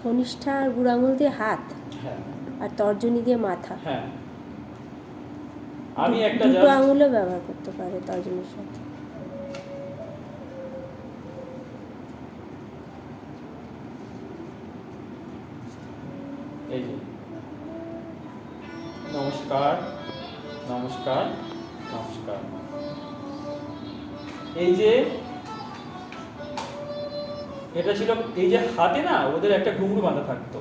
কনিষ্ঠা আর বুড়ো আঙুল দিয়ে হাত, হ্যাঁ, আর তর্জনী দিয়ে মাথা। হ্যাঁ, আমি একটা দুটো আঙুলও ব্যবহার করতে পারে তর্জনীর সাথে। এই যে নমস্কার নমস্কার নমস্কার, এই যে এটা ছিল, এই যে হাতে না ওদের একটা ঘুঙরু বাঁধা থাকতো,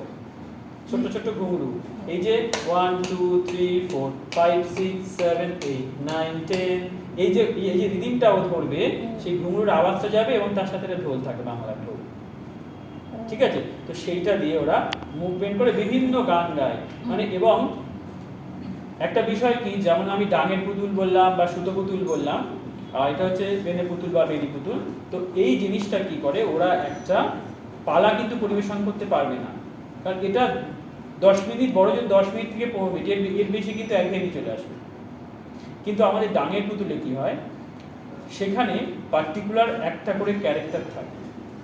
ছোট ছোট ঘুঙরু, এই যে 1 2 3 4 5 6 7 8 9 10, এই যে রিদিমটা ও ধরবে, সেই ঘুঙরুর আওয়াজটা যাবে এবং তার সাথে ঢোল থাকে, বাংলা ঢোল, ঠিক আছে? তো সেইটা দিয়ে ওরা মুভমেন্ট করে বিভিন্ন গান গায়, মানে। এবং একটা বিষয় কি, যেমন আমি ডাঙের পুতুল বললাম বা সুতো পুতুল বললাম, এটা হচ্ছে বেনে পুতুল বা বেনি পুতুল। তো এই জিনিসটা কি করে, ওরা একটা পালা কিন্তু পরিবেশন করতে পারবে না, কারণ এটা 10 মিনিট, বড় যে 10 মিনিট থেকে 15 মিনিট, এর বেশি কিন্তু একঘেয়েমি চলে আসবে। কিন্তু আমাদের ডাঙের পুতুলে কি হয়, সেখানে পার্টিকুলার একটা করে ক্যারেক্টার থাকে।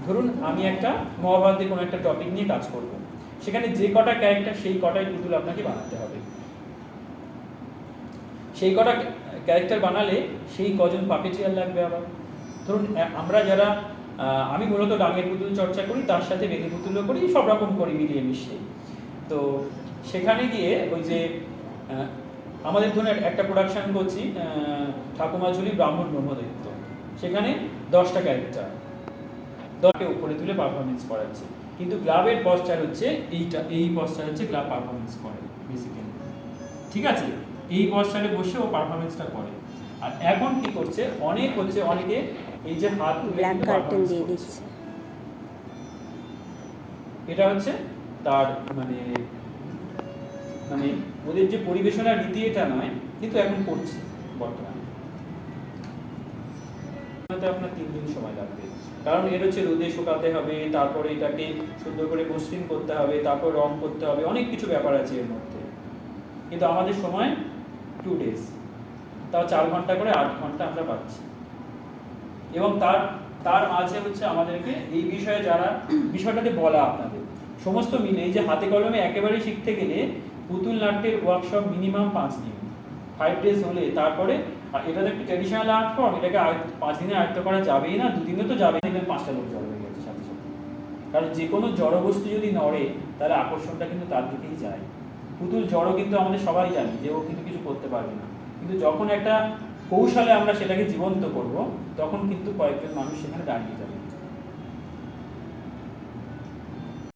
ধরুন আমি একটা মহাভারতের কোনো একটা টপিক নিয়ে কাজ করব, সেখানে যে কটা ক্যারেক্টার, সেই কটাই পুতুল আপনাকে বানাতে হবে। সেই কটা ক্যারেক্টার বানালে সেই কজন পাপেটিয়ার লাগবে। আবার ধরুন আমরা যারা, আমি মূলত ডাঙের পুতুল চর্চা করি, তার সাথে বেনি পুতুলও করি, সব রকম করি মিলিয়ে মিশিয়ে। তো সেখানে গিয়ে ওই যে আমাদের ধরুন একটা প্রোডাকশন করছি, ঠাকুমাঝুলি ব্রাহ্মণ ব্রহ্মদৈত্য, সেখানে 10টা ক্যারেক্টার 10কে উপরে তুলে পারফরমেন্স করাচ্ছে, কিন্তু ক্লাবের পস্টার হচ্ছে এইটা, এই পস্টার হচ্ছে ক্লাব পারফরমেন্স করে বেসিক্যালি, ঠিক আছে? এই পস্টারে বসে ও পারফরমেন্সটা করে। আর এখন কি করছে, অনেকে এই যে হাত ব্ল্যাক কার্টেন দিয়ে দিচ্ছে, এটা হচ্ছে তার মানে ওদের যে পরিবেশনার রীতি এটা নয়, কিন্তু এখন করছে বর্তমানে। আপনার 3 দিন সময় লাগবে, কারণ এর হচ্ছে রোদে শুকাতে হবে, তারপরে এটাকে সুন্দর করে মসৃণ করতে হবে, তারপর রং করতে হবে, অনেক কিছু ব্যাপার আছে এর মধ্যে। কিন্তু আমাদের সময় 2 ডেজ, তাও 4 ঘন্টা করে 8 ঘন্টা আমরা পাচ্ছি। এবং তার মাঝে হচ্ছে আমাদেরকে এই বিষয়ে যারা বিষয়টাতে বলা আপনাদের সমস্ত মিলে, এই যে হাতে কলমে একেবারে শিখতে গেলে পুতুল নাট্যের ওয়ার্কশপ মিনিমাম 5 দিন, 5 ডেজ হলে, তারপরে এটা তো একটা ট্র্যাডিশনাল আর্ট ফর্ম, এটাকে 5 দিনে আয়ত্ত করা যাবেই না, 2 দিনে তো যাবেই না, 5টা লোক জড়ো হয়ে গেছে সাথে সাথে। কারণ যে কোনো জড় বস্তু যদি নড়ে, তাহলে আকর্ষণটা কিন্তু তার দিকেই যায়। পুতুল জড়ো কিন্তু আমাদের সবাই জানি যে ও কিন্তু কিছু করতে পারবে না, কিন্তু যখন একটা কৌশলে আমরা সেটাকে জীবন্ত করব, তখন কিন্তু কয়েকজন মানুষ সেখানে দাঁড়িয়ে যাবে।